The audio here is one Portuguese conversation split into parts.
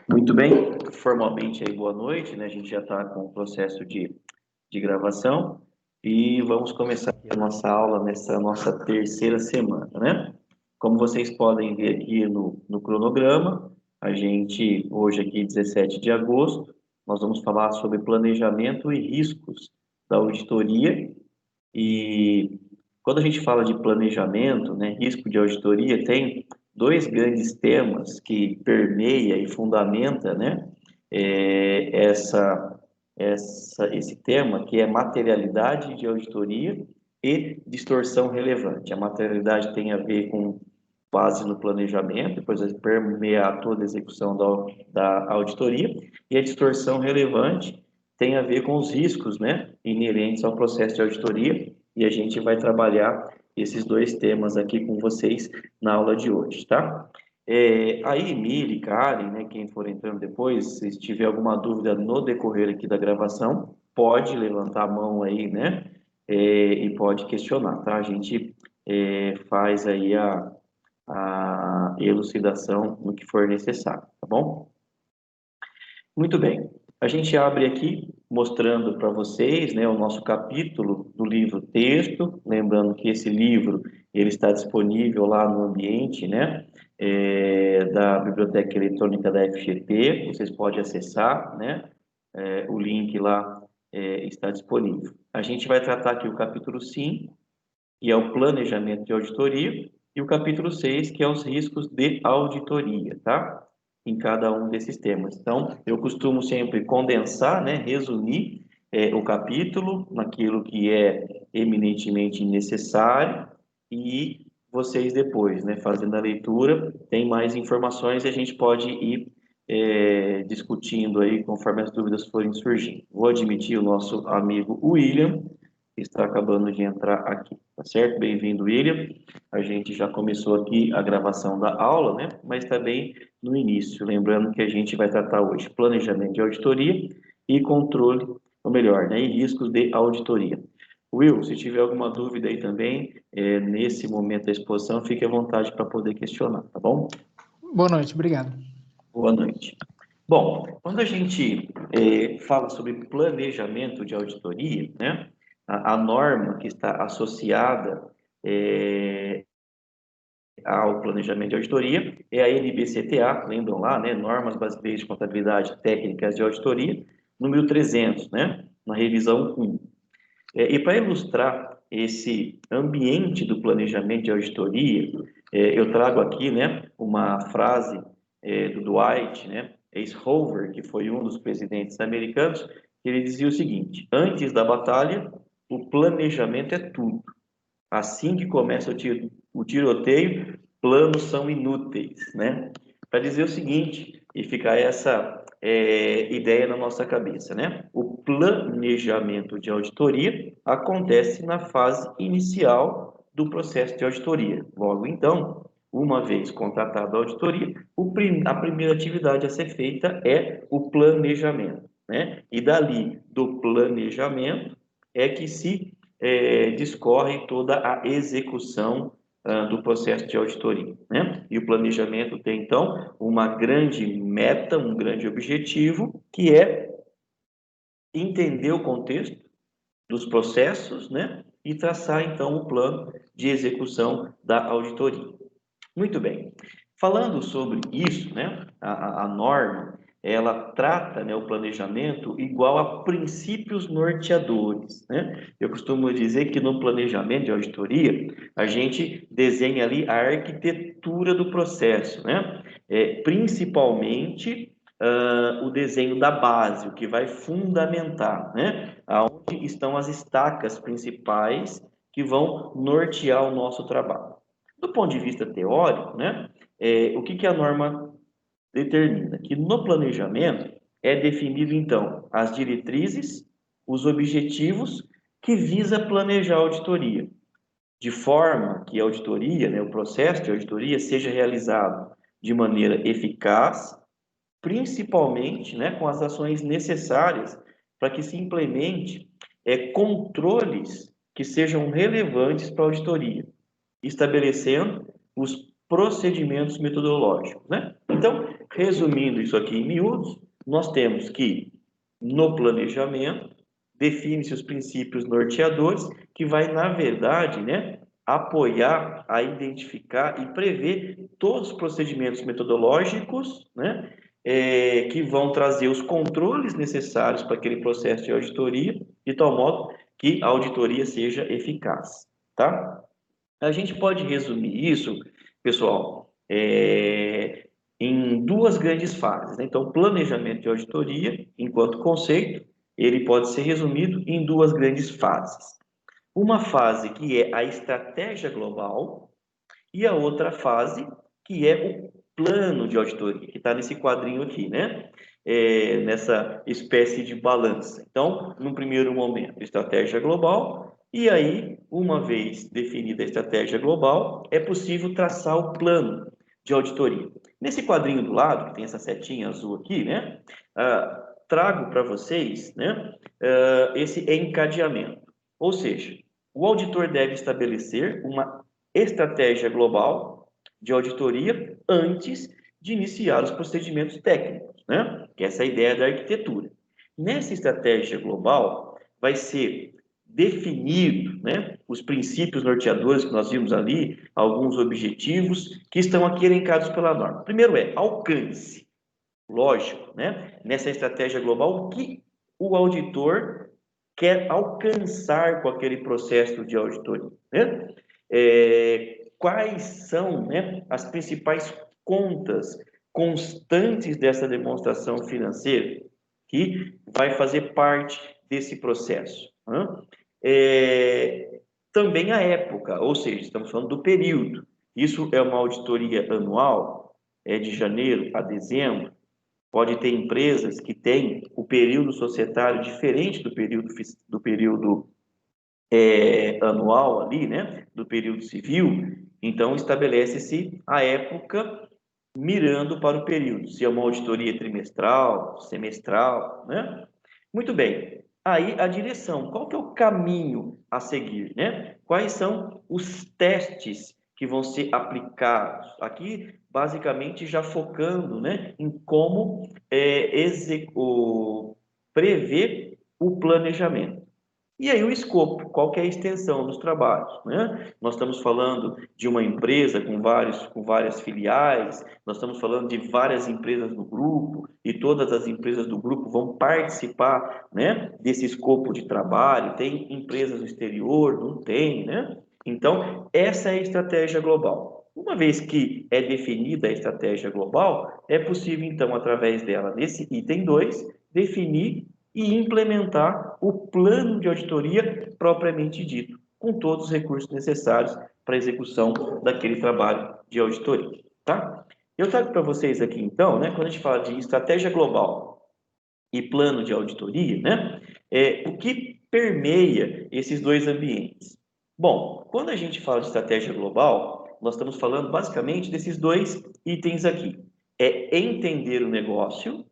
Muito bem, formalmente aí boa noite, né? A gente já está com o processo de gravação e vamos começar aqui a nossa aula nessa nossa terceira semana, né? Como vocês podem ver aqui no cronograma, a gente, hoje aqui, 17 de agosto, nós vamos falar sobre planejamento e riscos da auditoria. E quando a gente fala de planejamento, né, risco de auditoria, tem dois grandes temas que permeia e fundamenta, né, esse tema, que é materialidade de auditoria e distorção relevante. A materialidade tem a ver com base no planejamento, depois vai permear toda a execução da auditoria, e a distorção relevante tem a ver com os riscos, né, inerentes ao processo de auditoria, e a gente vai trabalhar esses dois temas aqui com vocês na aula de hoje, tá? Aí, Mili, Karen, né, quem for entrando depois, se tiver alguma dúvida no decorrer aqui da gravação, pode levantar a mão aí, né, e pode questionar, tá? A gente faz aí a elucidação no que for necessário, tá bom? Muito bem. A gente abre aqui mostrando para vocês, né, o nosso capítulo do livro texto, lembrando que esse livro ele está disponível lá no ambiente, né, da Biblioteca Eletrônica da FGT, vocês podem acessar, né, o link lá está disponível. A gente vai tratar aqui o capítulo 5, que é o planejamento de auditoria, e o capítulo 6, que é os riscos de auditoria, tá? Em cada um desses temas. Então, eu costumo sempre condensar, né, resumir o capítulo naquilo que é eminentemente necessário e vocês depois, né, fazendo a leitura, tem mais informações e a gente pode ir discutindo aí conforme as dúvidas forem surgindo. Vou admitir o nosso amigo William, que está acabando de entrar aqui, tá certo? Bem-vindo, William. A gente já começou aqui a gravação da aula, né? Mas também no início, lembrando que a gente vai tratar hoje planejamento de auditoria e controle, ou melhor, né, e riscos de auditoria. Will, se tiver alguma dúvida aí também, nesse momento da exposição, fique à vontade para poder questionar, tá bom? Boa noite, obrigado. Boa noite. Bom, quando a gente fala sobre planejamento de auditoria, né, a norma que está associada ao planejamento de auditoria é a NBCTA, lembram lá, né, Normas Brasileiras de Contabilidade Técnicas de Auditoria, número 300, né, na revisão 1. E para ilustrar esse ambiente do planejamento de auditoria, eu trago aqui, né, uma frase do Dwight, né, Eisenhower, que foi um dos presidentes americanos, que ele dizia o seguinte: antes da batalha, o planejamento é tudo. Assim que começa o tiroteio, planos são inúteis, né? Para dizer o seguinte, e ficar essa ideia na nossa cabeça, né? O planejamento de auditoria acontece na fase inicial do processo de auditoria. Logo, então, uma vez contratada a auditoria, a primeira atividade a ser feita é o planejamento, né? E dali do planejamento é que se discorre toda a execução do processo de auditoria, né? E o planejamento tem, então, uma grande meta, um grande objetivo, que é entender o contexto dos processos, né? E traçar, então, o plano de execução da auditoria. Muito bem. Falando sobre isso, né? A norma, ela trata, né, o planejamento igual a princípios norteadores, né? Eu costumo dizer que no planejamento de auditoria, a gente desenha ali a arquitetura do processo, né? Principalmente o desenho da base, o que vai fundamentar, né? Aonde estão as estacas principais que vão nortear o nosso trabalho. Do ponto de vista teórico, né? O que a norma determina? Que no planejamento é definido, então, as diretrizes, os objetivos que visa planejar a auditoria, de forma que a auditoria, né, o processo de auditoria, seja realizado de maneira eficaz, principalmente, né, com as ações necessárias para que se implemente controles que sejam relevantes para a auditoria, estabelecendo os procedimentos metodológicos, né? Então, resumindo isso aqui em miúdos, nós temos que, no planejamento, define-se os princípios norteadores, que vai, na verdade, né, apoiar a identificar e prever todos os procedimentos metodológicos, né, que vão trazer os controles necessários para aquele processo de auditoria, de tal modo que a auditoria seja eficaz, tá? A gente pode resumir isso, pessoal, em duas grandes fases, né? Então, planejamento de auditoria, enquanto conceito, ele pode ser resumido em duas grandes fases. Uma fase que é a estratégia global e a outra fase que é o plano de auditoria, que está nesse quadrinho aqui, né? Nessa espécie de balança. Então, no primeiro momento, estratégia global, e aí, uma vez definida a estratégia global, é possível traçar o plano de auditoria. Nesse quadrinho do lado, que tem essa setinha azul aqui, né? Trago para vocês, né? Esse encadeamento. Ou seja, o auditor deve estabelecer uma estratégia global de auditoria antes de iniciar os procedimentos técnicos, né? Que é essa ideia da arquitetura. Nessa estratégia global, vai ser definido, né, os princípios norteadores que nós vimos ali, alguns objetivos que estão aqui elencados pela norma. Primeiro é alcance. Lógico, né? Nessa estratégia global, o que o auditor quer alcançar com aquele processo de auditoria, né? Quais são, né, as principais contas constantes dessa demonstração financeira que vai fazer parte desse processo, né? Também a época, ou seja, estamos falando do período. Isso é uma auditoria anual, é de janeiro a dezembro. Pode ter empresas que têm o período societário diferente do período anual ali, né? Do período civil. Então, estabelece-se a época mirando para o período. Se é uma auditoria trimestral, semestral, né? Muito bem. Aí, a direção. Qual que é o caminho a seguir, né? Quais são os testes que vão ser aplicados? Aqui, basicamente, já focando, né, em como prever o planejamento. E aí o escopo, qual que é a extensão dos trabalhos, né? Nós estamos falando de uma empresa com várias filiais, nós estamos falando de várias empresas do grupo, e todas as empresas do grupo vão participar, né, desse escopo de trabalho. Tem empresas no exterior, não tem, né? Então, essa é a estratégia global. Uma vez que é definida a estratégia global, é possível, então, através dela, nesse item 2, definir e implementar o plano de auditoria propriamente dito, com todos os recursos necessários para a execução daquele trabalho de auditoria, tá? Eu trago para vocês aqui, então, né, quando a gente fala de estratégia global e plano de auditoria, né, o que permeia esses dois ambientes? Bom, quando a gente fala de estratégia global, nós estamos falando basicamente desses dois itens aqui. É entender o negócio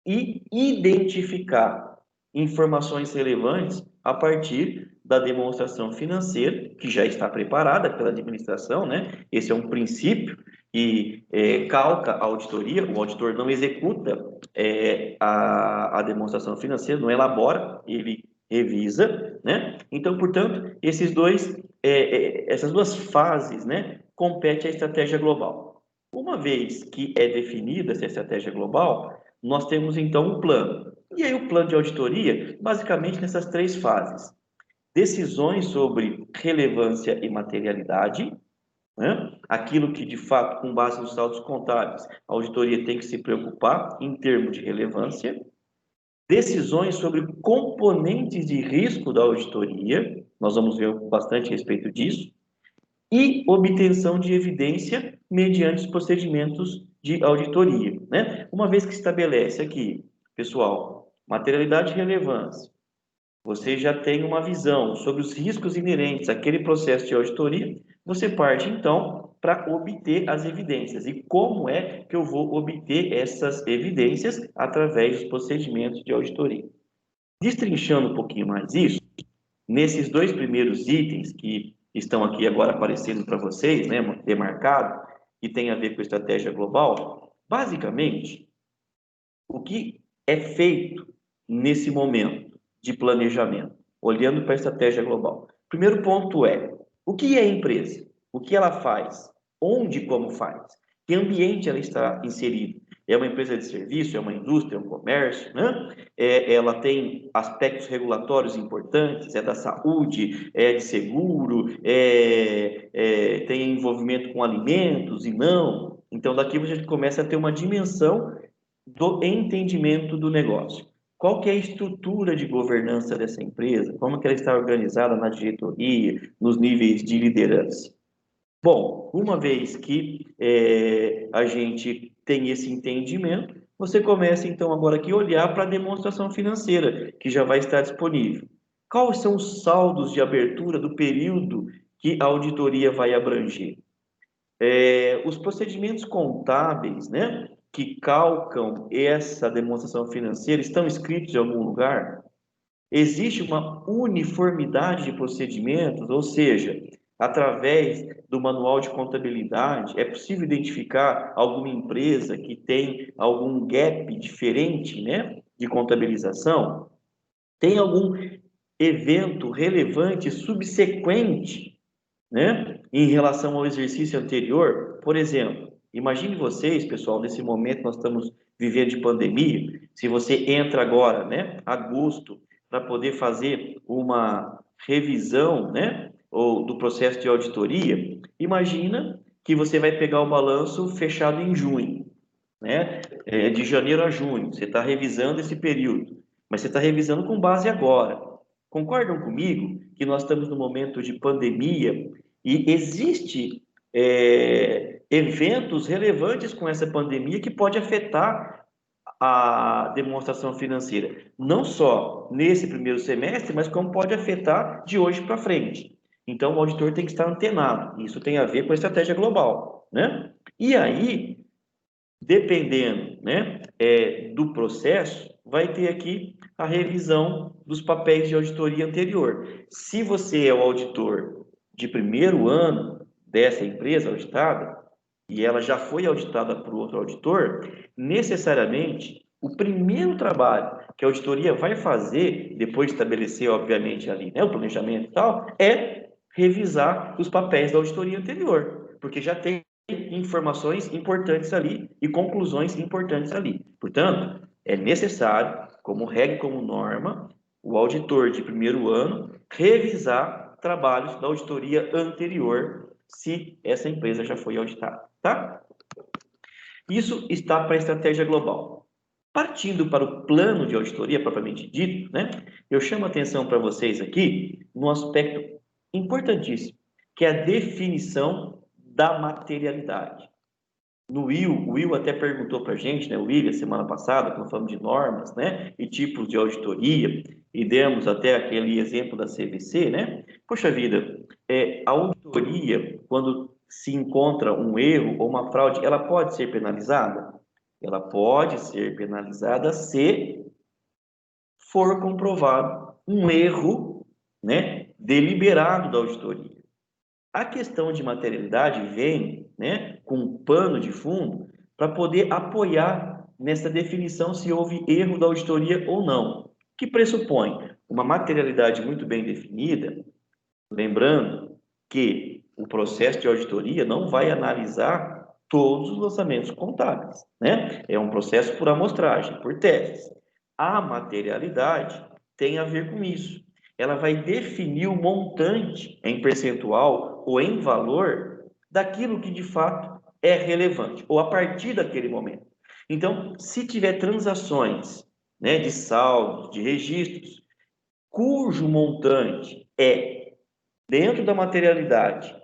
e identificar informações relevantes a partir da demonstração financeira, que já está preparada pela administração, né? Esse é um princípio e calca a auditoria. O auditor não executa a demonstração financeira, não elabora, ele revisa, né? Então, portanto, essas duas fases, né, compete à estratégia global. Uma vez que é definida essa estratégia global, nós temos então um plano. E aí o plano de auditoria, basicamente nessas três fases. Decisões sobre relevância e materialidade, né? Aquilo que de fato, com base nos saldos contábeis, a auditoria tem que se preocupar em termos de relevância. Decisões sobre componentes de risco da auditoria, nós vamos ver bastante a respeito disso. E obtenção de evidência mediante os procedimentos de auditoria, né? Uma vez que estabelece aqui, pessoal, materialidade e relevância, você já tem uma visão sobre os riscos inerentes àquele processo de auditoria, você parte, então, para obter as evidências. E como é que eu vou obter essas evidências? Através dos procedimentos de auditoria. Destrinchando um pouquinho mais isso, nesses dois primeiros itens que estão aqui agora aparecendo para vocês, né, demarcado, que tem a ver com a estratégia global, Basicamente, o que é feito nesse momento de planejamento, olhando para a estratégia global? Primeiro ponto é, o que é a empresa? O que ela faz? Onde e como faz? Que ambiente ela está inserida? É uma empresa de serviço? É uma indústria? É um comércio? Né? Ela tem aspectos regulatórios importantes? É da saúde? É de seguro? Tem envolvimento com alimentos e não? Então, daqui a gente começa a ter uma dimensão do entendimento do negócio. Qual que é a estrutura de governança dessa empresa? Como que ela está organizada na diretoria, nos níveis de liderança? Bom, uma vez que a gente tem esse entendimento, você começa então agora aqui a olhar para a demonstração financeira, que já vai estar disponível. Quais são os saldos de abertura do período que a auditoria vai abranger? Os procedimentos contábeis, né, que calcam essa demonstração financeira estão escritos em algum lugar? Existe uma uniformidade de procedimentos, ou seja, através do manual de contabilidade, é possível identificar alguma empresa que tem algum gap diferente, né, de contabilização? Tem algum evento relevante subsequente, né, em relação ao exercício anterior? Por exemplo, imagine vocês, pessoal, nesse momento nós estamos vivendo de pandemia, se você entra agora, né, agosto, para poder fazer uma revisão, né, ou do processo de auditoria, imagina que você vai pegar o balanço fechado em junho, né, de janeiro a junho, você está revisando esse período, mas você está revisando com base agora. Concordam comigo que nós estamos no momento de pandemia e existe eventos relevantes com essa pandemia que pode afetar a demonstração financeira, não só nesse primeiro semestre, mas como pode afetar de hoje para frente. Então, o auditor tem que estar antenado. Isso tem a ver com a estratégia global, né? E aí, dependendo, né, do processo, vai ter aqui a revisão dos papéis de auditoria anterior. Se você é o auditor de primeiro ano dessa empresa auditada, e ela já foi auditada por outro auditor, necessariamente o primeiro trabalho que a auditoria vai fazer, depois de estabelecer, obviamente, ali, né, o planejamento e tal, é revisar os papéis da auditoria anterior, porque já tem informações importantes ali e conclusões importantes ali. Portanto, é necessário, como regra e como norma, o auditor de primeiro ano revisar trabalhos da auditoria anterior, se essa empresa já foi auditada, tá? Isso está para a estratégia global. Partindo para o plano de auditoria propriamente dito, né? Eu chamo a atenção para vocês aqui no aspecto importantíssimo, que é a definição da materialidade. No o Will até perguntou para a gente, né, o William, semana passada, quando falamos de normas, né, e tipos de auditoria, e demos até aquele exemplo da CVC, né? Poxa vida, a auditoria, quando se encontra um erro ou uma fraude, ela pode ser penalizada? Ela pode ser penalizada se for comprovado um erro, né, deliberado da auditoria. A questão de materialidade vem, né, com um pano de fundo para poder apoiar nessa definição se houve erro da auditoria ou não, que pressupõe uma materialidade muito bem definida, lembrando que o processo de auditoria não vai analisar todos os lançamentos contábeis, né? É um processo por amostragem, por testes. A materialidade tem a ver com isso. Ela vai definir o montante em percentual ou em valor daquilo que de fato é relevante, ou a partir daquele momento. Então, se tiver transações, né, de saldos, de registros, cujo montante é dentro da materialidade,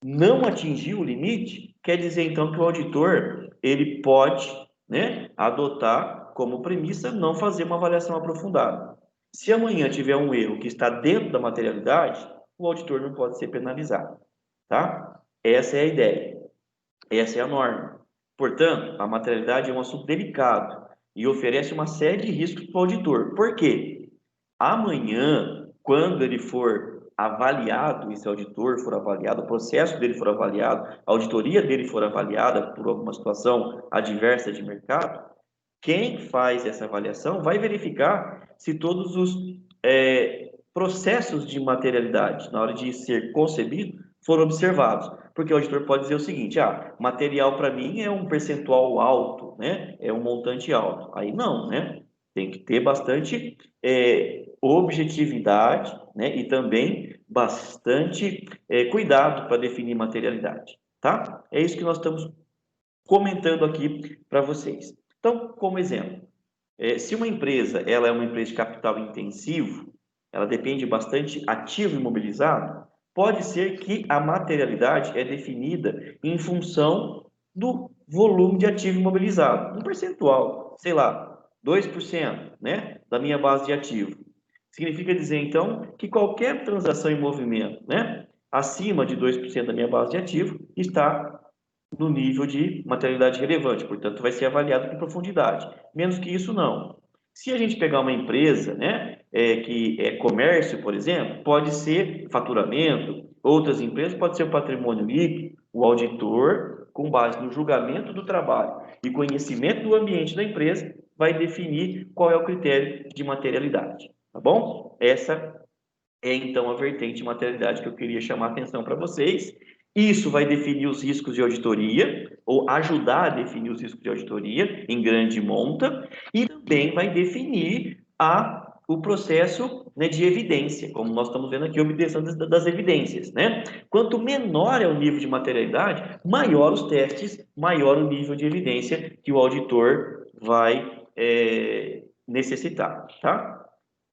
não atingiu o limite, quer dizer então que o auditor ele pode, né, adotar como premissa não fazer uma avaliação aprofundada. Se amanhã tiver um erro que está dentro da materialidade, o auditor não pode ser penalizado, tá? Essa é a ideia, essa é a norma. Portanto, a materialidade é um assunto delicado e oferece uma série de riscos para o auditor. Por quê? Amanhã, quando ele for avaliado, esse auditor for avaliado, o processo dele for avaliado, a auditoria dele for avaliada por alguma situação adversa de mercado, quem faz essa avaliação vai verificar se todos os processos de materialidade, na hora de ser concebido, foram observados. Porque o auditor pode dizer o seguinte, material para mim é um percentual alto, né? É um montante alto. Aí não, né? Tem que ter bastante objetividade, né? E também bastante cuidado para definir materialidade, tá? É isso que nós estamos comentando aqui para vocês. Então, como exemplo, se uma empresa ela é uma empresa de capital intensivo, ela depende bastante ativo imobilizado, pode ser que a materialidade é definida em função do volume de ativo imobilizado, um percentual, sei lá, 2%, né, da minha base de ativo. Significa dizer, então, que qualquer transação em movimento, né, acima de 2% da minha base de ativo está no nível de materialidade relevante, portanto, vai ser avaliado com profundidade. Menos que isso, não. Se a gente pegar uma empresa, né, que é comércio, por exemplo, pode ser faturamento, outras empresas pode ser o patrimônio líquido, o auditor, com base no julgamento do trabalho e conhecimento do ambiente da empresa, vai definir qual é o critério de materialidade, tá bom? Essa é, então, a vertente de materialidade que eu queria chamar a atenção para vocês. Isso vai definir os riscos de auditoria, ou ajudar a definir os riscos de auditoria em grande monta, e também vai definir o processo, né, de evidência, como nós estamos vendo aqui, a obtenção das evidências, né? Quanto menor é o nível de materialidade, maior os testes, maior o nível de evidência que o auditor vai necessitar, tá?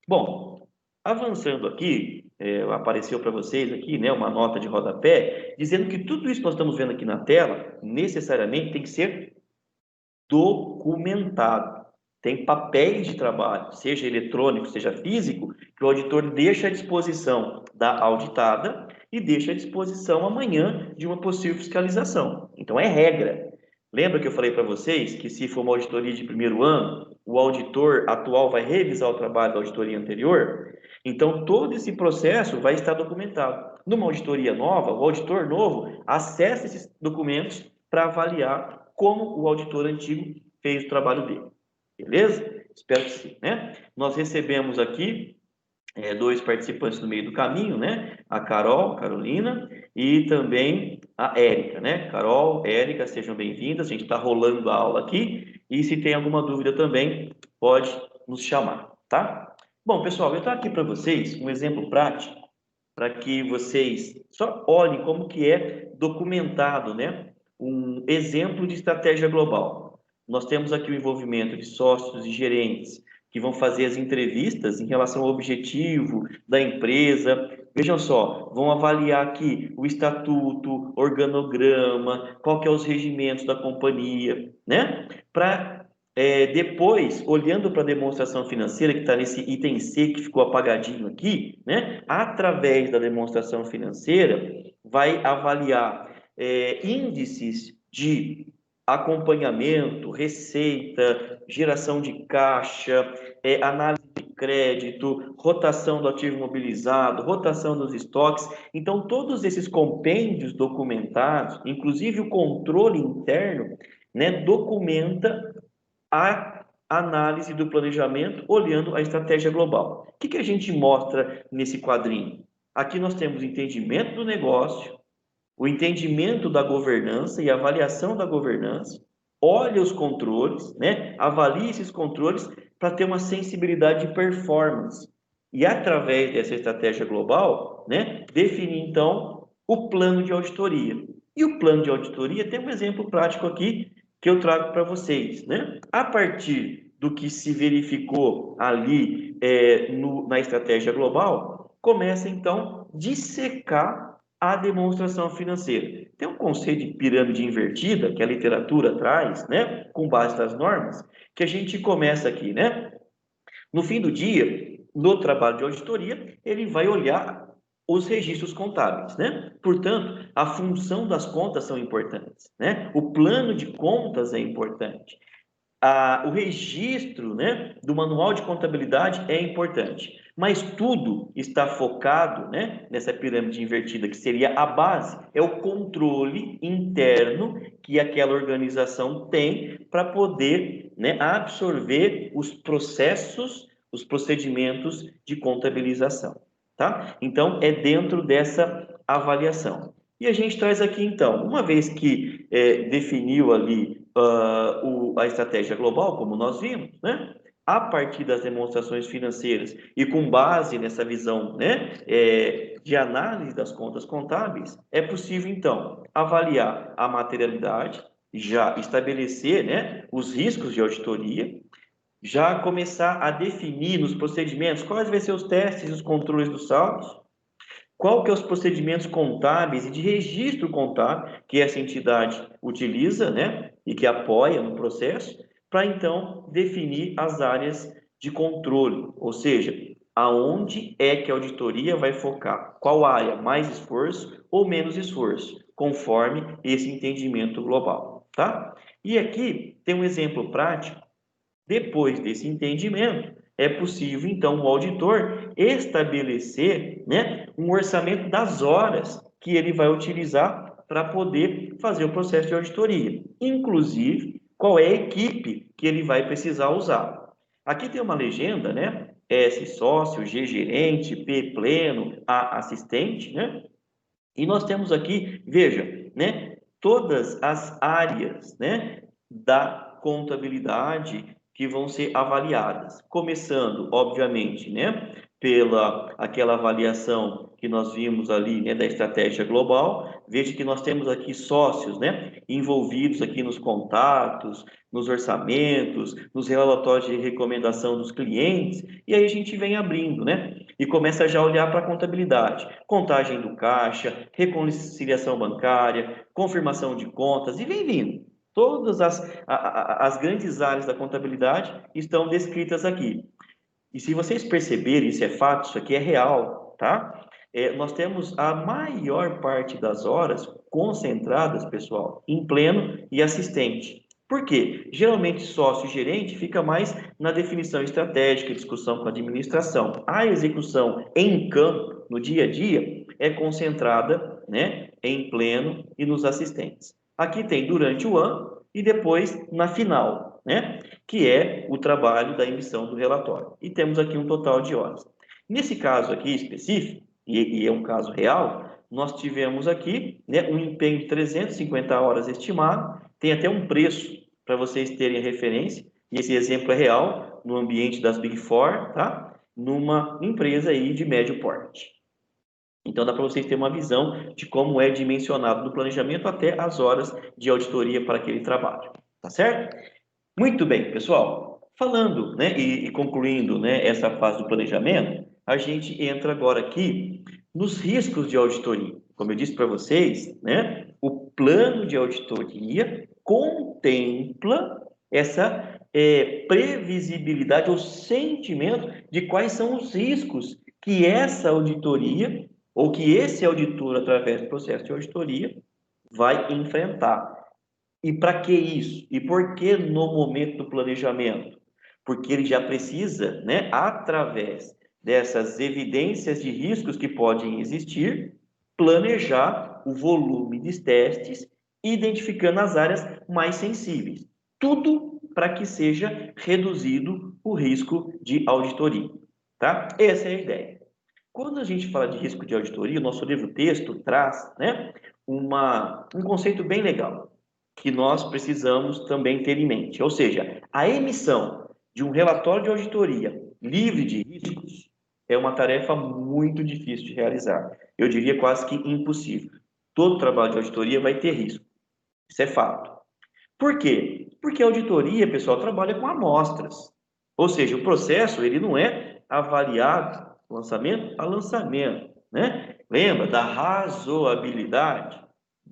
Bom, avançando aqui, apareceu para vocês aqui, né, uma nota de rodapé, dizendo que tudo isso que nós estamos vendo aqui na tela, necessariamente tem que ser documentado. Tem papéis de trabalho, seja eletrônico, seja físico, que o auditor deixa à disposição da auditada e deixa à disposição amanhã de uma possível fiscalização. Então, é regra. Lembra que eu falei para vocês que se for uma auditoria de primeiro ano, o auditor atual vai revisar o trabalho da auditoria anterior? Então, todo esse processo vai estar documentado. Numa auditoria nova, o auditor novo acessa esses documentos para avaliar como o auditor antigo fez o trabalho dele. Beleza? Espero que sim, né? Nós recebemos aqui dois participantes no meio do caminho, né? A Carolina, e também a Érica, né? Carol, Érica, sejam bem-vindas. A gente está rolando a aula aqui. E se tem alguma dúvida também, pode nos chamar, tá? Bom, pessoal, eu estou aqui para vocês um exemplo prático para que vocês só olhem como que é documentado, né? Um exemplo de estratégia global. Nós temos aqui o envolvimento de sócios e gerentes que vão fazer as entrevistas em relação ao objetivo da empresa. Vejam só, vão avaliar aqui o estatuto, organograma, qual que é os regimentos da companhia, né? Para depois, olhando para a demonstração financeira, que está nesse item C que ficou apagadinho aqui, né? Através da demonstração financeira, vai avaliar índices de acompanhamento, receita, geração de caixa, análise de crédito, rotação do ativo imobilizado, rotação dos estoques. Então, todos esses compêndios documentados, inclusive o controle interno, né, documenta a análise do planejamento olhando a estratégia global. O que a gente mostra nesse quadrinho? Aqui nós temos entendimento do negócio, o entendimento da governança e avaliação da governança, olha os controles, né? Avalie esses controles para ter uma sensibilidade de performance. E através dessa estratégia global, né, definir então o plano de auditoria. E o plano de auditoria tem um exemplo prático aqui que eu trago para vocês, né? A partir do que se verificou ali na estratégia global, começa então a dissecar a demonstração financeira. Tem um conceito de pirâmide invertida que a literatura traz, né, com base nas normas, que a gente começa aqui, né? No fim do dia, no trabalho de auditoria, ele vai olhar os registros contábeis, né? Portanto, a função das contas são importantes, né? O plano de contas é importante. O registro, né, do manual de contabilidade é importante, mas tudo está focado, né, nessa pirâmide invertida, que seria a base, é o controle interno que aquela organização tem para poder, né, absorver os processos, os procedimentos de contabilização, tá? Então, é dentro dessa avaliação. E a gente traz aqui, então, uma vez que definiu ali a estratégia global, como nós vimos, né? A partir das demonstrações financeiras e com base nessa visão, né, de análise das contas contábeis, é possível, então, avaliar a materialidade, já estabelecer, né, os riscos de auditoria, já começar a definir nos procedimentos quais vão ser os testes e os controles dos saldos, qual que é os procedimentos contábeis e de registro contábil que essa entidade utiliza, né, e que apoia no processo, para então definir as áreas de controle, ou seja, aonde é que a auditoria vai focar, qual área mais esforço ou menos esforço, conforme esse entendimento global, tá? E aqui tem um exemplo prático. Depois desse entendimento, é possível, então, o auditor estabelecer, né, um orçamento das horas que ele vai utilizar para poder fazer o processo de auditoria. Inclusive, qual é a equipe que ele vai precisar usar. Aqui tem uma legenda, né? S sócio, G gerente, P pleno, A assistente, né? E nós temos aqui, veja, né, todas as áreas, né, da contabilidade que vão ser avaliadas, começando, obviamente, né, pela aquela avaliação que nós vimos ali, né, da estratégia global. Veja que nós temos aqui sócios, né, envolvidos aqui nos contatos, nos orçamentos, nos relatórios de recomendação dos clientes, e aí a gente vem abrindo, né, e começa já a olhar para a contabilidade, contagem do caixa, reconciliação bancária, confirmação de contas, e vem vindo. Todas as grandes áreas da contabilidade estão descritas aqui. E se vocês perceberem, isso é fato, isso aqui é real, tá? Nós temos a maior parte das horas concentradas, pessoal, em pleno e assistente. Por quê? Geralmente sócio e gerente fica mais na definição estratégica, discussão com a administração. A execução em campo, no dia a dia, é concentrada, né, em pleno e nos assistentes. Aqui tem durante o ano e depois na final, né, que é o trabalho da emissão do relatório. E temos aqui um total de horas. Nesse caso aqui específico, e é um caso real, nós tivemos aqui, né, um empenho de 350 horas estimado, tem até um preço para vocês terem referência, e esse exemplo é real, no ambiente das Big Four, tá? Numa empresa aí de médio porte. Então dá para vocês terem uma visão de como é dimensionado no planejamento até as horas de auditoria para aquele trabalho, tá certo? Muito bem, pessoal. Falando, né, e concluindo, né, essa fase do planejamento, a gente entra agora aqui nos riscos de auditoria. Como eu disse para vocês, né, o plano de auditoria contempla essa previsibilidade ou sentimento de quais são os riscos que essa auditoria ou que esse auditor, através do processo de auditoria, vai enfrentar. E para que isso? E por que no momento do planejamento? Porque ele já precisa, né, através dessas evidências de riscos que podem existir, planejar o volume de testes, identificando as áreas mais sensíveis. Tudo para que seja reduzido o risco de auditoria, tá? Essa é a ideia. Quando a gente fala de risco de auditoria, o nosso livro-texto traz, né, um conceito bem legal, que nós precisamos também ter em mente. Ou seja, a emissão de um relatório de auditoria livre de riscos é uma tarefa muito difícil de realizar. Eu diria quase que impossível. Todo trabalho de auditoria vai ter risco. Isso é fato. Por quê? Porque a auditoria, pessoal, trabalha com amostras. Ou seja, o processo ele não é avaliado lançamento a lançamento, né? Lembra da razoabilidade,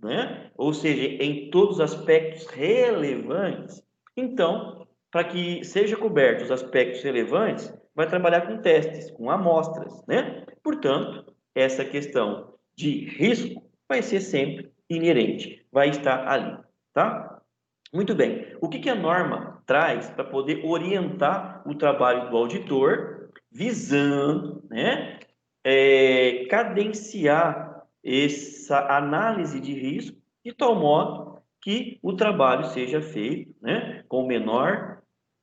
né? Ou seja, em todos os aspectos relevantes. Então, para que seja cobertos os aspectos relevantes, vai trabalhar com testes, com amostras, né? Portanto, essa questão de risco vai ser sempre inerente, vai estar ali, tá? Muito bem. O que a norma traz para poder orientar o trabalho do auditor, visando, né, cadenciar essa análise de risco de tal modo que o trabalho seja feito, né, com o menor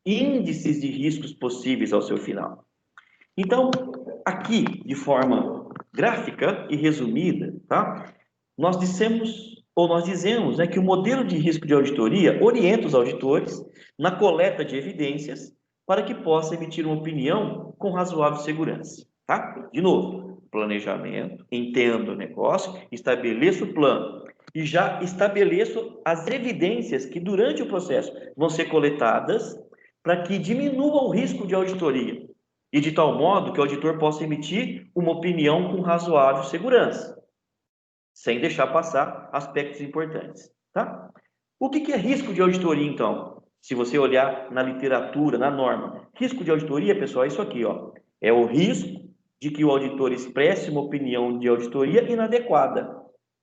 índices de riscos possíveis ao seu final. Então, aqui, de forma gráfica e resumida, tá? Nós dizemos, né, que o modelo de risco de auditoria orienta os auditores na coleta de evidências para que possa emitir uma opinião com razoável segurança, tá? De novo, planejamento, entenda o negócio, estabeleça o plano e já estabeleço as evidências que durante o processo vão ser coletadas para que diminua o risco de auditoria e de tal modo que o auditor possa emitir uma opinião com razoável segurança, sem deixar passar aspectos importantes, tá? O que é risco de auditoria, então? Se você olhar na literatura, na norma, risco de auditoria, pessoal, é isso aqui, ó. É o risco de que o auditor expresse uma opinião de auditoria inadequada,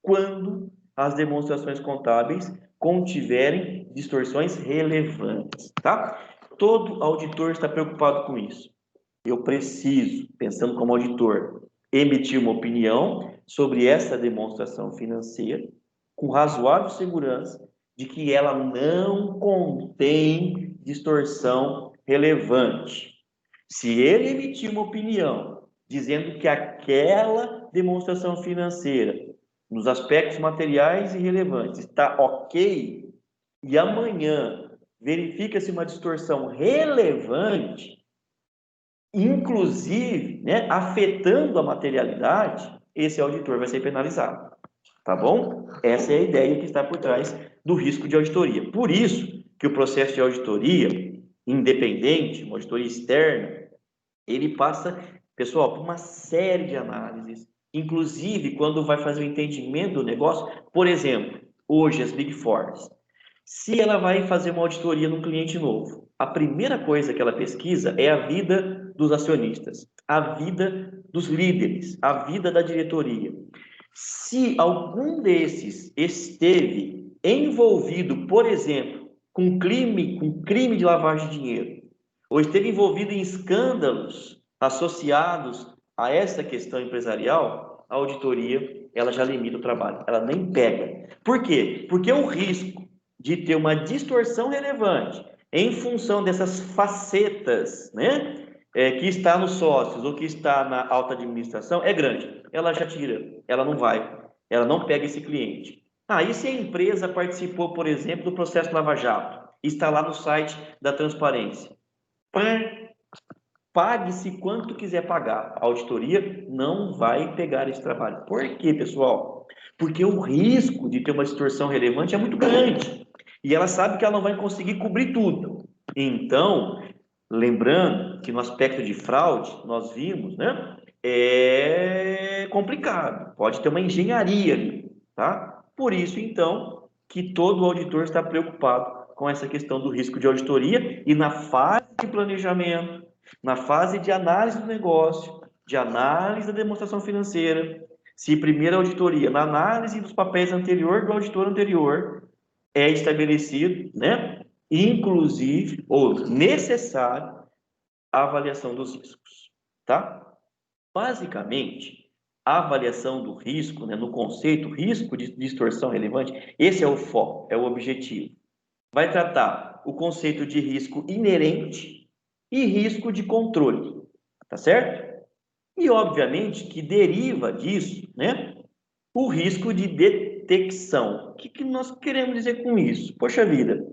quando as demonstrações contábeis contiverem distorções relevantes, tá? Todo auditor está preocupado com isso. Eu preciso, pensando como auditor, emitir uma opinião sobre essa demonstração financeira com razoável segurança de que ela não contém distorção relevante. Se ele emitir uma opinião dizendo que aquela demonstração financeira, nos aspectos materiais e relevantes, está ok, e amanhã verifica-se uma distorção relevante, inclusive, né, afetando a materialidade, esse auditor vai ser penalizado, tá bom? Essa é a ideia que está por trás do risco de auditoria. Por isso que o processo de auditoria independente, uma auditoria externa, ele passa, pessoal, por uma série de análises, inclusive quando vai fazer o entendimento do negócio. Por exemplo, hoje as Big Fours, se ela vai fazer uma auditoria num cliente novo, a primeira coisa que ela pesquisa é a vida dos acionistas, a vida dos líderes, a vida da diretoria. Se algum desses esteve envolvido, por exemplo, com crime de lavagem de dinheiro, ou esteve envolvido em escândalos associados a essa questão empresarial, a auditoria, ela já limita o trabalho, ela nem pega. Por quê? Porque o risco de ter uma distorção relevante em função dessas facetas, né, que está nos sócios ou que está na alta administração é grande. Ela já tira, ela não vai, ela não pega esse cliente. E se a empresa participou, por exemplo, do processo Lava Jato, está lá no site da transparência. Pague-se quanto quiser pagar. A auditoria não vai pegar esse trabalho. Por quê, pessoal? Porque o risco de ter uma distorção relevante é muito grande. E ela sabe que ela não vai conseguir cobrir tudo. Então, lembrando que no aspecto de fraude, nós vimos, né? É complicado. Pode ter uma engenharia ali, tá? Por isso, então, que todo auditor está preocupado com essa questão do risco de auditoria e na fase de planejamento, na fase de análise do negócio, de análise da demonstração financeira, se primeira auditoria, na análise dos papéis anterior do auditor anterior, é estabelecido, né, inclusive, ou necessário, a avaliação dos riscos, tá? Basicamente, a avaliação do risco, né, no conceito risco de distorção relevante, esse é o foco, é o objetivo. Vai tratar o conceito de risco inerente e risco de controle, tá certo? E, obviamente, que deriva disso, né, o risco de detecção. O que nós queremos dizer com isso? Poxa vida,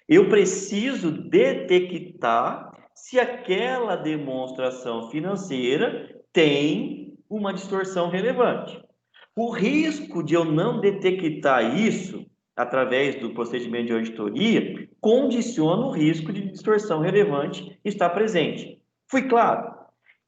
eu preciso detectar se aquela demonstração financeira tem uma distorção relevante. O risco de eu não detectar isso através do procedimento de auditoria condiciona o risco de distorção relevante estar presente. Fui claro?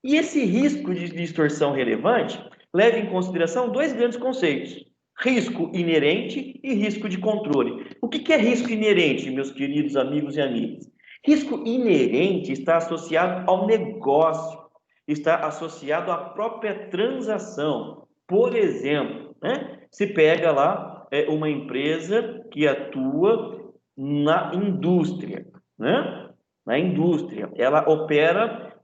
E esse risco de distorção relevante leva em consideração dois grandes conceitos: risco inerente e risco de controle. O que é risco inerente, meus queridos amigos e amigas? Risco inerente está associado ao negócio, está associado à própria transação. Por exemplo, né, se pega lá uma empresa que atua na indústria, né? Na indústria, ela opera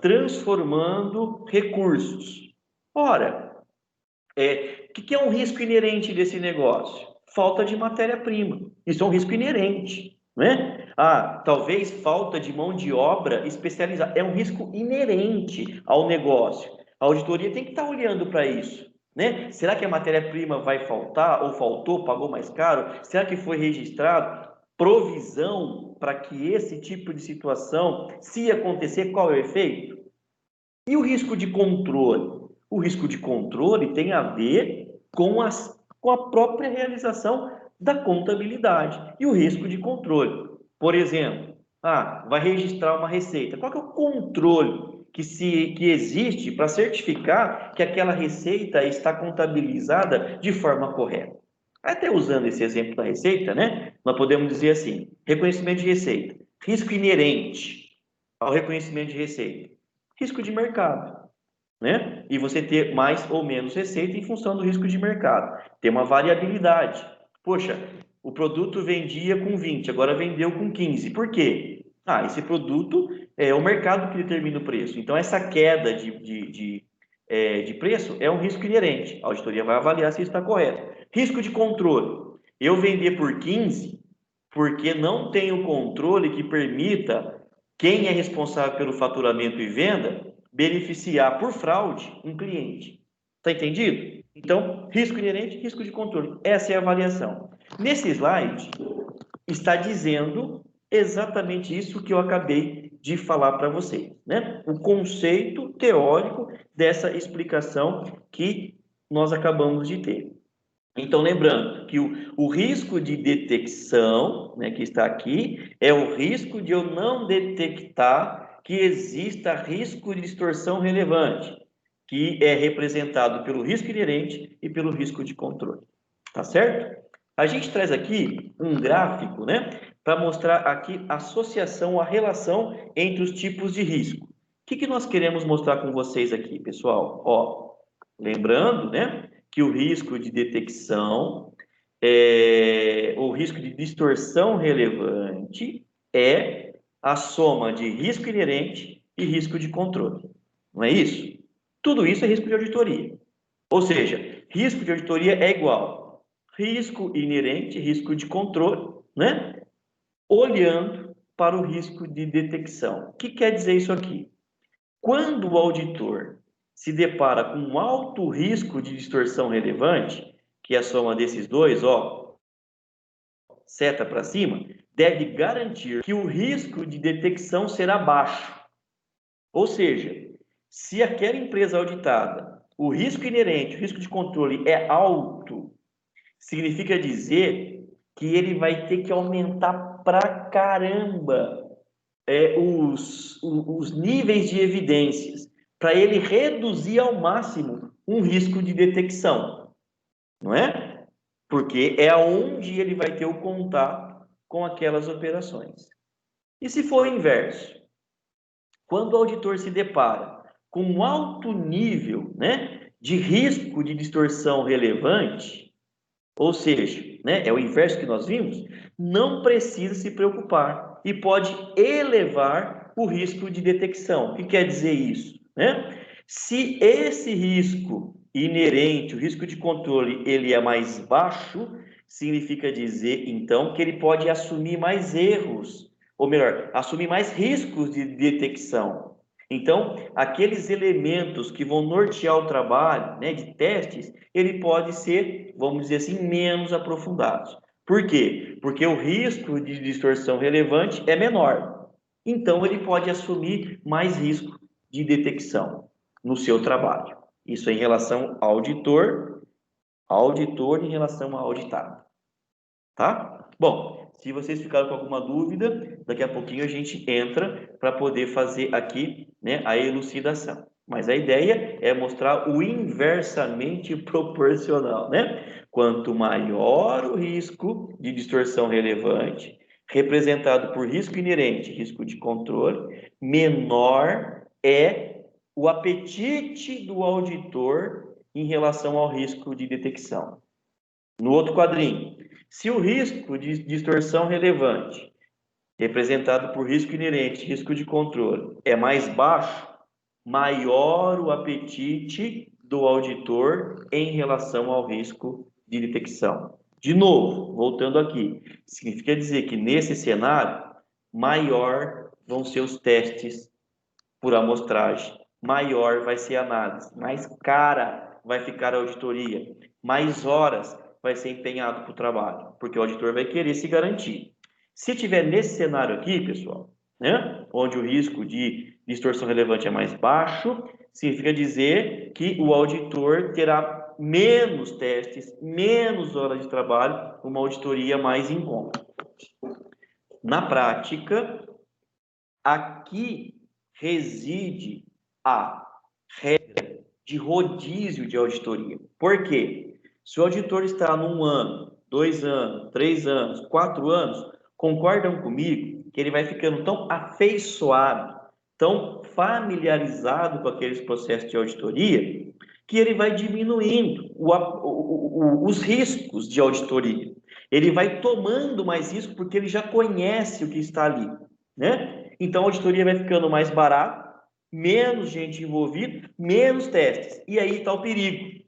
transformando recursos. Ora, o que é um risco inerente desse negócio? Falta de matéria-prima. Isso é um risco inerente, né? Talvez falta de mão de obra especializada. É um risco inerente ao negócio. A auditoria tem que estar olhando para isso, né? Será que a matéria-prima vai faltar ou faltou, pagou mais caro? Será que foi registrado? Provisão para que esse tipo de situação, se acontecer, qual é o efeito? E o risco de controle? O risco de controle tem a ver com a própria realização da contabilidade. E o risco de controle? Por exemplo, vai registrar uma receita. Qual que é o controle que existe para certificar que aquela receita está contabilizada de forma correta? Até usando esse exemplo da receita, né? Nós podemos dizer assim: reconhecimento de receita, risco inerente ao reconhecimento de receita, risco de mercado, né? E você ter mais ou menos receita em função do risco de mercado. Tem uma variabilidade. Poxa, o produto vendia com 20, agora vendeu com 15. Por quê? Esse produto é o mercado que determina o preço. Então, essa queda de preço é um risco inerente. A auditoria vai avaliar se isso está correto. Risco de controle. Eu vender por 15 porque não tenho controle que permita quem é responsável pelo faturamento e venda beneficiar por fraude um cliente. Está entendido? Então, risco inerente, risco de controle. Essa é a avaliação. Nesse slide, está dizendo exatamente isso que eu acabei de falar para vocês, né? O conceito teórico dessa explicação que nós acabamos de ter. Então, lembrando que o risco de detecção, né, que está aqui, é o risco de eu não detectar que exista risco de distorção relevante, que é representado pelo risco inerente e pelo risco de controle. Tá certo? A gente traz aqui um gráfico, né, para mostrar aqui a associação, a relação entre os tipos de risco. O que nós queremos mostrar com vocês aqui, pessoal? Lembrando, né, que o risco de detecção, o risco de distorção relevante é a soma de risco inerente e risco de controle. Não é isso? Tudo isso é risco de auditoria. Ou seja, risco de auditoria é igual risco inerente, risco de controle, né? Olhando para o risco de detecção. O que quer dizer isso aqui? Quando o auditor se depara com um alto risco de distorção relevante, que é a soma desses dois, seta para cima, deve garantir que o risco de detecção será baixo. Ou seja, se aquela empresa auditada, o risco inerente, o risco de controle é alto, significa dizer que ele vai ter que aumentar pra caramba os níveis de evidências para ele reduzir ao máximo um risco de detecção, não é? Porque é onde ele vai ter o contato com aquelas operações. E se for o inverso? Quando o auditor se depara com um alto nível, né, de risco de distorção relevante, ou seja, né, é o inverso que nós vimos, não precisa se preocupar e pode elevar o risco de detecção. O que quer dizer isso? Né? Se esse risco inerente, o risco de controle, ele é mais baixo, significa dizer, então, que ele pode assumir mais erros, ou melhor, assumir mais riscos de detecção. Então, aqueles elementos que vão nortear o trabalho, né, de testes, ele pode ser, vamos dizer assim, menos aprofundados. Por quê? Porque o risco de distorção relevante é menor. Então, ele pode assumir mais risco de detecção no seu trabalho. Isso em relação ao auditor em relação ao auditado. Tá? Bom, se vocês ficaram com alguma dúvida, daqui a pouquinho a gente entra para poder fazer aqui, né, a elucidação. Mas a ideia é mostrar o inversamente proporcional, né? Quanto maior o risco de distorção relevante, representado por risco inerente, risco de controle, menor é o apetite do auditor em relação ao risco de detecção. No outro quadrinho, Se o risco de distorção relevante, representado por risco inerente, risco de controle, é mais baixo, maior o apetite do auditor em relação ao risco de detecção. De novo, voltando aqui, significa dizer que nesse cenário, maior vão ser os testes por amostragem, maior vai ser a análise, mais cara vai ficar a auditoria, mais horas vai ser empenhado para o trabalho, porque o auditor vai querer se garantir. Se tiver nesse cenário aqui, pessoal, né, onde o risco de distorção relevante é mais baixo, significa dizer que o auditor terá menos testes, menos horas de trabalho, uma auditoria mais em conta. Na prática, aqui reside a regra de rodízio de auditoria. Por quê? Se o auditor está num ano, 2 anos, 3 anos, 4 anos, concordam comigo que ele vai ficando tão afeiçoado, tão familiarizado com aqueles processos de auditoria, que ele vai diminuindo os riscos de auditoria. Ele vai tomando mais risco porque ele já conhece o que está ali, né? Então a auditoria vai ficando mais barata, menos gente envolvida, menos testes. E aí está o perigo.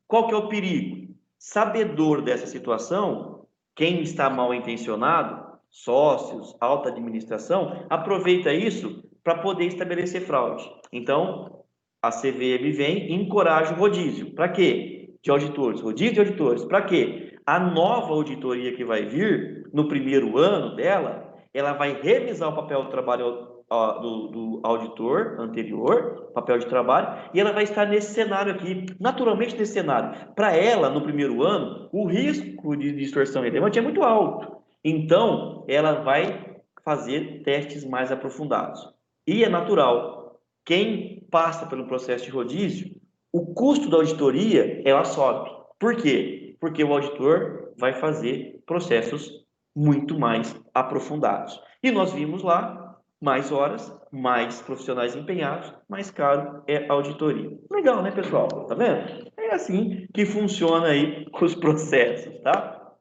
Qual que é o perigo? Sabedor dessa situação, quem está mal intencionado, sócios, alta administração, aproveita isso para poder estabelecer fraude. Então, a CVM vem e encoraja o rodízio. Para quê? De auditores. Rodízio de auditores. Para quê? A nova auditoria que vai vir, no primeiro ano dela, ela vai revisar o papel do trabalho do auditor anterior, papel de trabalho, e ela vai estar nesse cenário aqui, naturalmente nesse cenário. Para ela, no primeiro ano, o risco de distorção relevante é muito alto. Então, ela vai fazer testes mais aprofundados. E é natural, quem passa pelo processo de rodízio, o custo da auditoria, ela sobe. Por quê? Porque o auditor vai fazer processos muito mais aprofundados. E nós vimos lá, mais horas, mais profissionais empenhados, mais caro é a auditoria. Legal, né, pessoal? Tá vendo? É assim que funciona aí os processos, tá?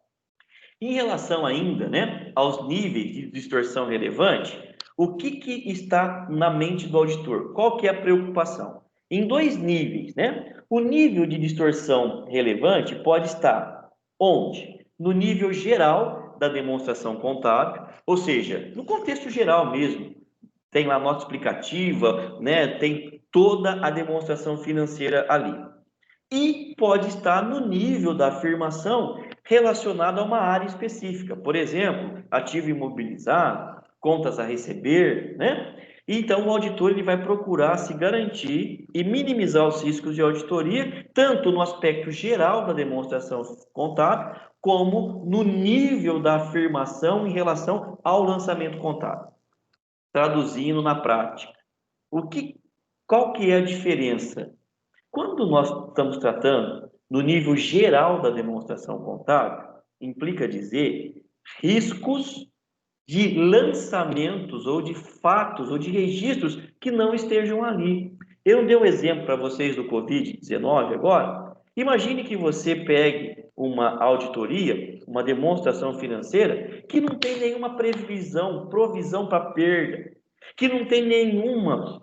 Em relação ainda, né, aos níveis de distorção relevante, o que está na mente do auditor? Qual que é a preocupação? Em 2 níveis, né? O nível de distorção relevante pode estar onde? No nível geral da demonstração contábil, ou seja, no contexto geral mesmo. Tem lá a nota explicativa, né? Tem toda a demonstração financeira ali. E pode estar no nível da afirmação relacionada a uma área específica. Por exemplo, ativo imobilizado, contas a receber, né? Então, o auditor ele vai procurar se garantir e minimizar os riscos de auditoria, tanto no aspecto geral da demonstração contábil, como no nível da afirmação em relação ao lançamento contábil. Traduzindo na prática, qual que é a diferença? Quando nós estamos tratando no nível geral da demonstração contábil, implica dizer riscos de lançamentos ou de fatos ou de registros que não estejam ali. Eu dei um exemplo para vocês do Covid-19 agora. Imagine que você pegue uma auditoria, uma demonstração financeira que não tem nenhuma provisão para perda, que não tem nenhuma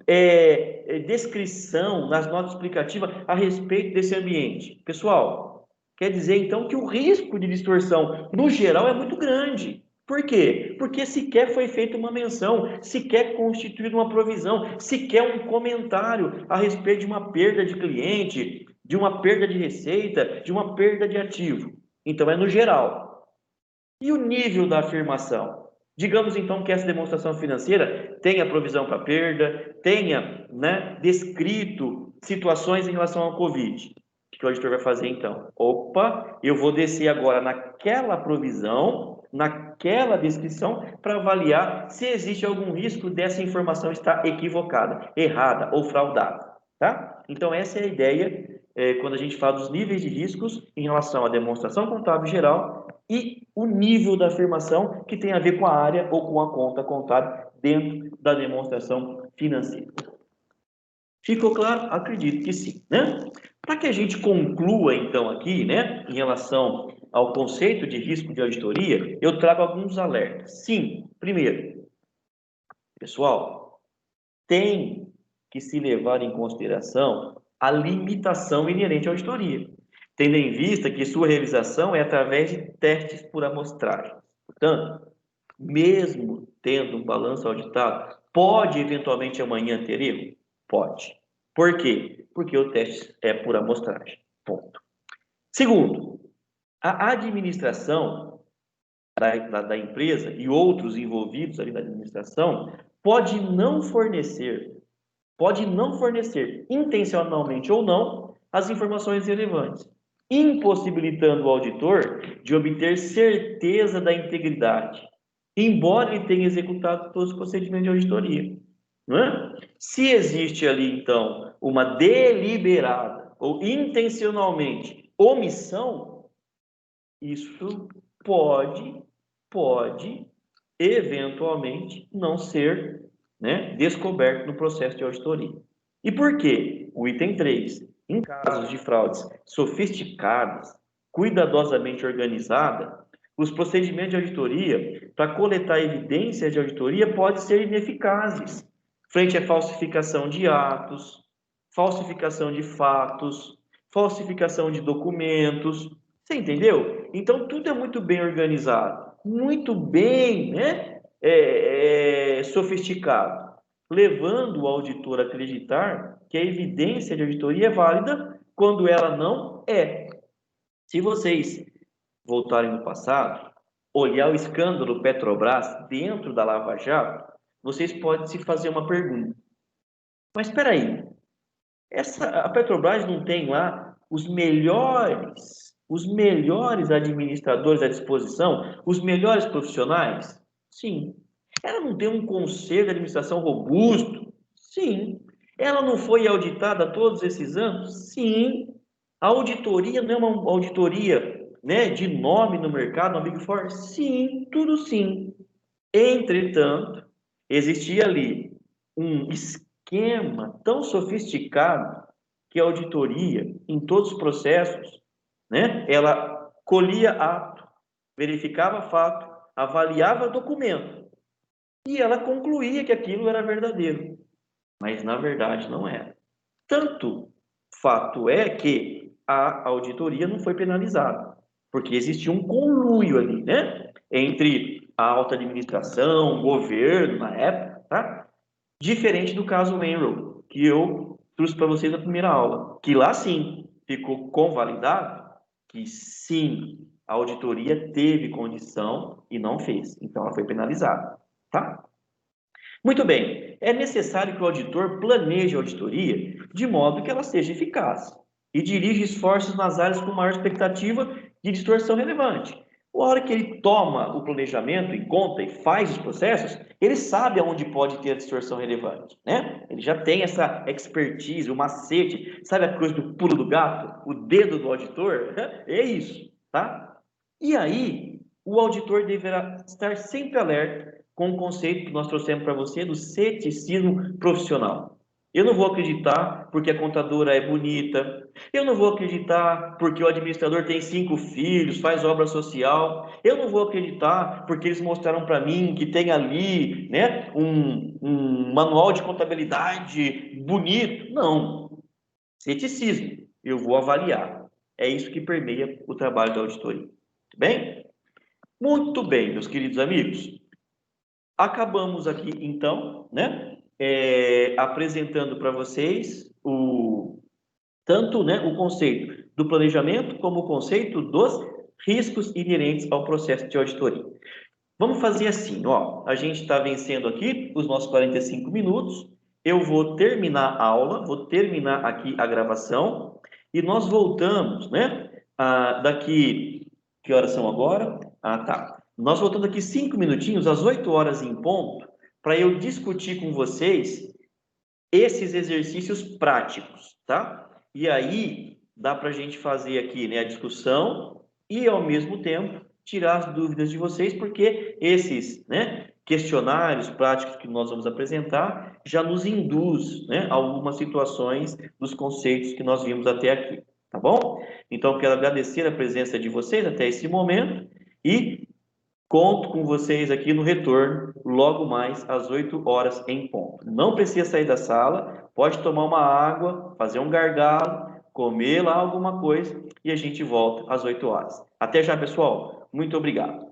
descrição nas notas explicativas a respeito desse ambiente. Pessoal, quer dizer então que o risco de distorção no geral é muito grande. Por quê? Porque sequer foi feita uma menção, sequer constituída uma provisão, sequer um comentário a respeito de uma perda de cliente, de uma perda de receita, de uma perda de ativo. Então é no geral. E o nível da afirmação? Digamos então que essa demonstração financeira tenha provisão para perda, tenha, né, descrito situações em relação ao Covid. O que o auditor vai fazer então? Opa, eu vou descer agora naquela provisão, naquela descrição, para avaliar se existe algum risco dessa informação estar equivocada, errada ou fraudada. Tá? Então essa é a ideia quando a gente fala dos níveis de riscos em relação à demonstração contábil geral e o nível da afirmação que tem a ver com a área ou com a conta contábil dentro da demonstração financeira. Ficou claro? Acredito que sim, né? Para que a gente conclua, então, aqui, né, em relação ao conceito de risco de auditoria, eu trago alguns alertas. Sim, primeiro, pessoal, tem que se levar em consideração a limitação inerente à auditoria, tendo em vista que sua realização é através de testes por amostragem. Portanto, mesmo tendo um balanço auditado, pode eventualmente amanhã ter erro? Pode. Por quê? Porque o teste é por amostragem. Ponto. Segundo, a administração da empresa e outros envolvidos ali na administração pode não fornecer intencionalmente ou não as informações relevantes, impossibilitando o auditor de obter certeza da integridade, embora ele tenha executado todos os procedimentos de auditoria. Não é? Se existe ali, então, uma deliberada ou intencionalmente omissão, isso pode eventualmente não ser, né, descoberto no processo de auditoria. E por quê? O item 3. Em casos de fraudes sofisticadas, cuidadosamente organizada, os procedimentos de auditoria para coletar evidências de auditoria podem ser ineficazes frente à falsificação de atos, falsificação de fatos, falsificação de documentos. Você entendeu? Então, tudo é muito bem organizado, muito bem, né, sofisticado, levando o auditor a acreditar que a evidência de auditoria é válida quando ela não é. Se vocês voltarem no passado, olhar o escândalo Petrobras dentro da Lava Jato, vocês podem se fazer uma pergunta. Mas espera aí, a Petrobras não tem lá os melhores administradores à disposição, os melhores profissionais? Sim. Ela não tem um conselho de administração robusto? Sim. Ela não foi auditada todos esses anos? Sim. A auditoria não é uma auditoria, né, de nome no mercado, no Big Four? Sim, tudo sim. Entretanto, existia ali um esquema tão sofisticado que a auditoria, em todos os processos, né, ela colhia ato, verificava fato, avaliava documento e ela concluía que aquilo era verdadeiro, mas na verdade não era. Tanto fato é que a auditoria não foi penalizada, porque existia um conluio ali, né, entre a alta administração, o governo na época, tá? Diferente do caso Enron, que eu trouxe para vocês na primeira aula, que lá sim ficou convalidado que sim, a auditoria teve condição e não fez, então ela foi penalizada, tá? Muito bem, é necessário que o auditor planeje a auditoria de modo que ela seja eficaz e dirija esforços nas áreas com maior expectativa de distorção relevante. A hora que ele toma o planejamento em conta e faz os processos, ele sabe aonde pode ter a distorção relevante, né? Ele já tem essa expertise, o macete, sabe a coisa do pulo do gato, o dedo do auditor? É isso, tá? E aí, o auditor deverá estar sempre alerta com o conceito que nós trouxemos para você do ceticismo profissional. Eu não vou acreditar porque a contadora é bonita. Eu não vou acreditar porque o administrador tem 5 filhos, faz obra social. Eu não vou acreditar porque eles mostraram para mim que tem ali, né, um manual de contabilidade bonito. Não. Ceticismo. Eu vou avaliar. É isso que permeia o trabalho da auditoria. Tudo bem? Muito bem, meus queridos amigos. Acabamos aqui, então, né, apresentando para vocês tanto, né, o conceito do planejamento como o conceito dos riscos inerentes ao processo de auditoria. Vamos fazer assim, ó, a gente está vencendo aqui os nossos 45 minutos, eu vou terminar a aula, vou terminar aqui a gravação e nós voltamos, né, daqui, que horas são agora? Ah, tá. Nós voltamos aqui 5 minutinhos, às 8 horas em ponto, para eu discutir com vocês esses exercícios práticos, tá? E aí dá para a gente fazer aqui, né, a discussão e, ao mesmo tempo, tirar as dúvidas de vocês, porque esses, né, questionários práticos que nós vamos apresentar já nos induz, né, a algumas situações dos conceitos que nós vimos até aqui. tá bom? Então, quero agradecer a presença de vocês até esse momento e conto com vocês aqui no retorno, logo mais às 8 horas em ponto. Não precisa sair da sala, pode tomar uma água, fazer um gargalo, comer lá alguma coisa e a gente volta às 8 horas. Até já, pessoal. Muito obrigado.